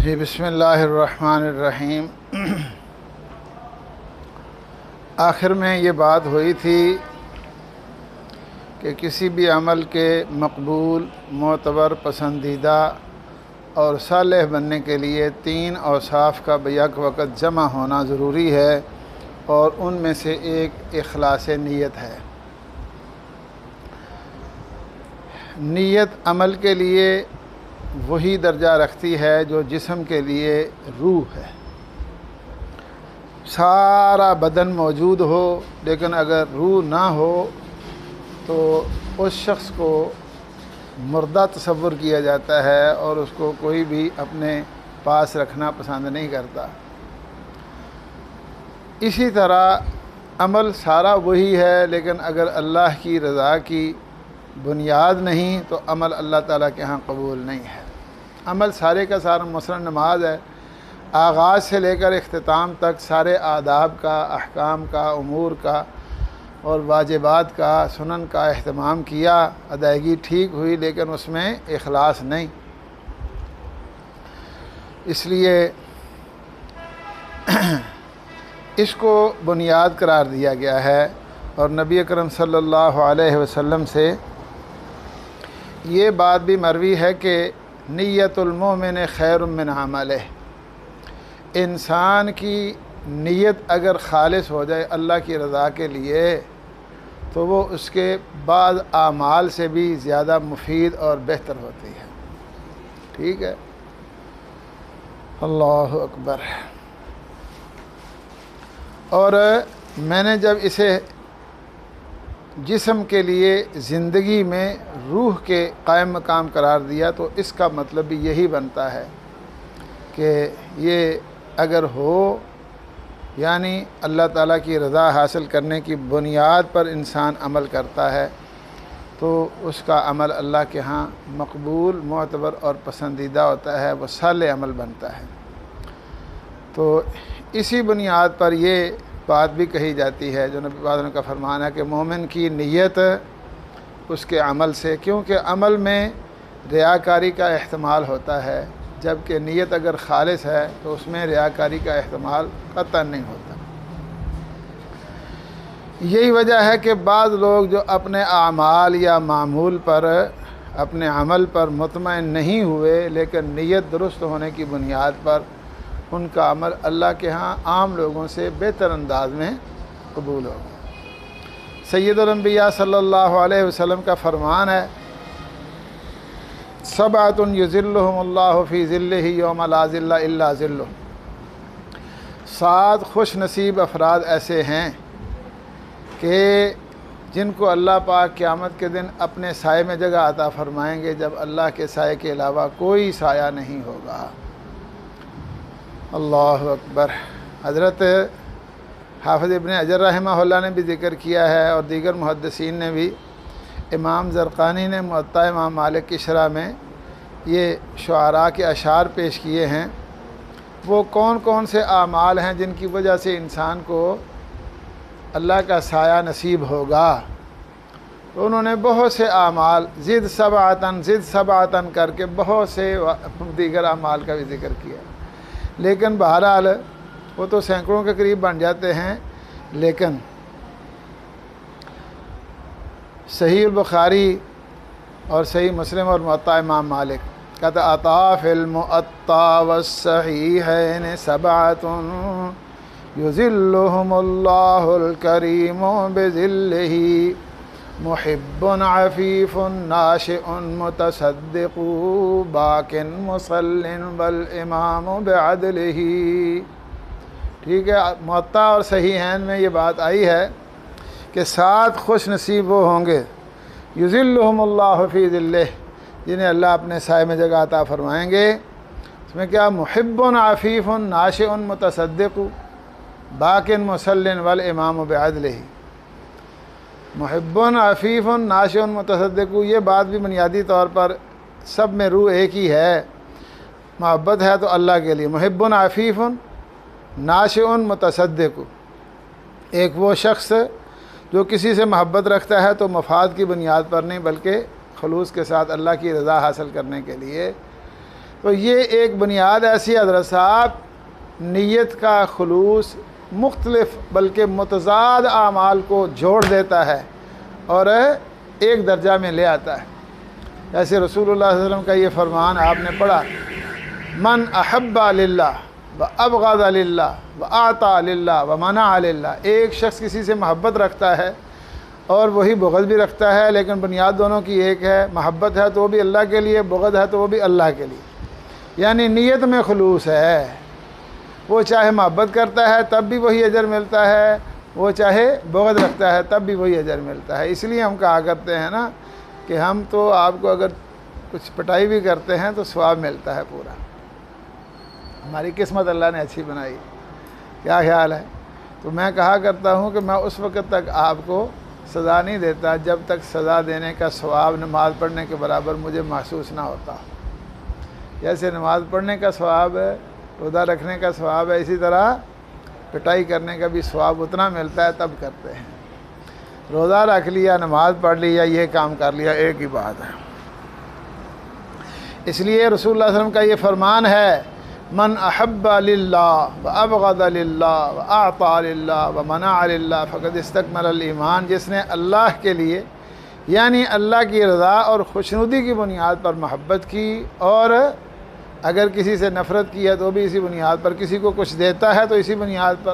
जी बिस्मिल्लाहिर्रहमानिर्रहीम। आखिर में ये बात हुई थी कि किसी भी अमल के मकबूल, मोतबर, पसंदीदा और सालेह बनने के लिए 3 औसाफ का बैक वक़्त जमा होना ज़रूरी है और उनमें से एक इखलास नीयत है। नीयत अमल के लिए वही दर्जा रखती है जो जिस्म के लिए रूह है। सारा बदन मौजूद हो लेकिन अगर रूह ना हो तो उस शख्स को मुर्दा तसव्वुर किया जाता है और उसको कोई भी अपने पास रखना पसंद नहीं करता। इसी तरह अमल सारा वही है लेकिन अगर अल्लाह की रज़ा की बुनियाद नहीं तो अमल अल्लाह ताला के यहाँ कबूल नहीं है। अमल सारे का सारा मसलन नमाज है, आगाज़ से लेकर इख्तिताम तक सारे आदाब का, अहकाम का, उमूर का और वाजिबात का, सुनन का एहतमाम किया, अदायगी ठीक हुई लेकिन उसमें इखलास नहीं। इसलिए इसको बुनियाद करार दिया गया है और नबी अकरम सल्लल्लाहु अलैहि वसल्लम से ये बात भी मरवी है कि नियतुल मोमिन खैरुम मिन अमलिह। इंसान की नीयत अगर खालिस हो जाए अल्लाह की रज़ा के लिए तो वो उसके बाद आमाल से भी ज़्यादा मुफीद और बेहतर होती है। ठीक है, अल्लाहु अकबर। और मैंने जब इसे जिस्म के लिए ज़िंदगी में रूह के कायम मकाम करार दिया तो इसका मतलब भी यही बनता है कि ये अगर हो यानी अल्लाह ताला की रज़ा हासिल करने की बुनियाद पर इंसान अमल करता है तो उसका अमल अल्लाह के यहाँ मकबूल, मोतबर और पसंदीदा होता है, वो साले अमल बनता है। तो इसी बुनियाद पर ये बात भी कही जाती है जो नबी पाक का फरमान है कि मोमिन की नीयत उसके अमल से, क्योंकि अमल में रियाकारी का एहतमाल होता है जबकि नीयत अगर खालिस है तो उसमें रियाकारी का एहतमाल कतई नहीं होता। यही वजह है कि बाज़ लोग जो अपने आमाल या मामूल पर, अपने अमल पर मुतमईन नहीं हुए लेकिन नीयत दुरुस्त होने की बुनियाद पर उनका अमल अल्लाह के यहाँ आम लोगों से बेहतर अंदाज में कबूल होगा। सैयदुल अंबिया सल्लल्लाहु अलैहि वसल्लम का फरमान है, सबअतुन युज़िल्लुहुमुल्लाहु फ़ी ज़िल्लिही यौम ला ज़िल्ला इल्ला ज़िल्लुह। 7 खुश नसीब अफराद ऐसे हैं कि जिनको अल्लाह पाक क़यामत के दिन अपने साए में जगह अता फ़रमाएंगे जब अल्लाह के साए के अलावा कोई साया नहीं होगा। अल्लाहु अकबर। हज़रत हाफ़िज़ इब्न हजर रहमहुल्लाह ने भी ज़िक्र किया है और दीगर मुहद्दिसीन ने भी। इमाम ज़रक़ानी ने मुअत्ता इमाम मालिक की शरह में ये शुआरा के अशार पेश किए हैं। वो कौन कौन से आमाल हैं जिनकी वजह से इंसान को अल्लाह का साया नसीब होगा। तो उन्होंने बहुत से आमाल ज़िद सबातन करके बहुत से दीगर आमाल का भी ज़िक्र किया, लेकिन बहरहाल वो तो सैकड़ों के करीब बन जाते हैं। लेकिन सही बुखारी और सही मुस्लिम और मुअत्ता इमाम मालिक कहता अता फिल मुअत्ता वस्सहीहैन सबअतुन युज़िल्लुहुमुल्लाहुल करीमु बिज़िल्लिही मुहिब्बुन अफ़ीफ़ुन नाशिउन मुतसद्दिक़ु बाकिन मुसल्लिन वल इमामु बिअदलिही। ठीक है, मुअत्ता और सहीहैन में ये बात आई है कि 7 खुश नसीब वो होंगे युज़िल्लुहुमुल्लाहु फ़ी ज़िल्लिह, जिन्हें अल्लाह अपने साए में जगह अता फ़रमाएँगे। उसमें क्या, मुहिब्बुन अफ़ीफ़ुन नाशिउन मुतसद्दिक़ु बाकिन मुसल्लिन वल इमामु बिअदलिही। मुहिब्बुन अफ़ीफ़ुन नाशिउन मुतसद्दिक़ु, ये बात भी बुनियादी तौर पर सब में रूह एक ही है। मोहब्बत है तो अल्लाह के लिए। मुहिब्बुन अफ़ीफ़ुन नाशिउन मुतसद्दिक़ु, एक वो शख्स जो किसी से मोहब्बत रखता है तो मफाद की बुनियाद पर नहीं बल्कि खलूस के साथ अल्लाह की रज़ा हासिल करने के लिए तो ये एक बुनियाद ऐसी हज़रत साहब नीयत का खुलूस मुख्तलिफ बल्कि मुतज़ाद आमाल को जोड़ देता है और एक दर्जा में ले आता है। जैसे रसूलुल्लाह सल्लल्लाहु अलैहि वसल्लम का ये फरमान आपने पढ़ा, मन अहब्बा लिल्लाह व अबग़ज़ा लिल्लाह व आता लिल्लाह व मना लिल्लाह। एक शख्स किसी से मोहब्बत रखता है और वही बुग़्ज़ भी रखता है, लेकिन बुनियाद दोनों की एक है। मोहब्बत है तो वो भी अल्लाह के लिए, बुग़्ज़ है तो वो भी अल्लाह के लिए, यानी नीयत में खुलूस है। वो चाहे मोहब्बत करता है तब भी वही अजर मिलता है, वो चाहे बुग़्ज़ रखता है तब भी वही अजर मिलता है। इसलिए हम कहा करते हैं ना कि हम तो आपको अगर कुछ पिटाई भी करते हैं तो सवाब मिलता है पूरा। हमारी किस्मत अल्लाह ने अच्छी बनाई, क्या ख्याल है? तो मैं कहा करता हूँ कि मैं उस वक़्त तक आपको सज़ा नहीं देता जब तक सज़ा देने का सवाब नमाज़ पढ़ने के बराबर मुझे महसूस ना होता। जैसे नमाज़ पढ़ने का सवाब है, रोज़ा रखने का सवाब है, इसी तरह पिटाई करने का भी सवाब उतना मिलता है, तब करते हैं। रोज़ा रख लिया, नमाज़ पढ़ लिया, ये काम कर लिया, एक ही बात है। इसलिए रसूलुल्लाह सल्लल्लाहु अलैहि वसल्लम का ये फरमान है, मन अहब्बा लिल्लाह व अबग़ज़ा लिल्लाह व अता लिल्लाह व मना लिल्लाह फ़क़द इस्तकमल ईमान। जिसने अल्लाह के लिए यानी अल्लाह की रज़ा और खुशनुदी की बुनियाद पर मोहब्बत की और अगर किसी से नफ़रत की है तो भी इसी बुनियाद पर, किसी को कुछ देता है तो इसी बुनियाद पर,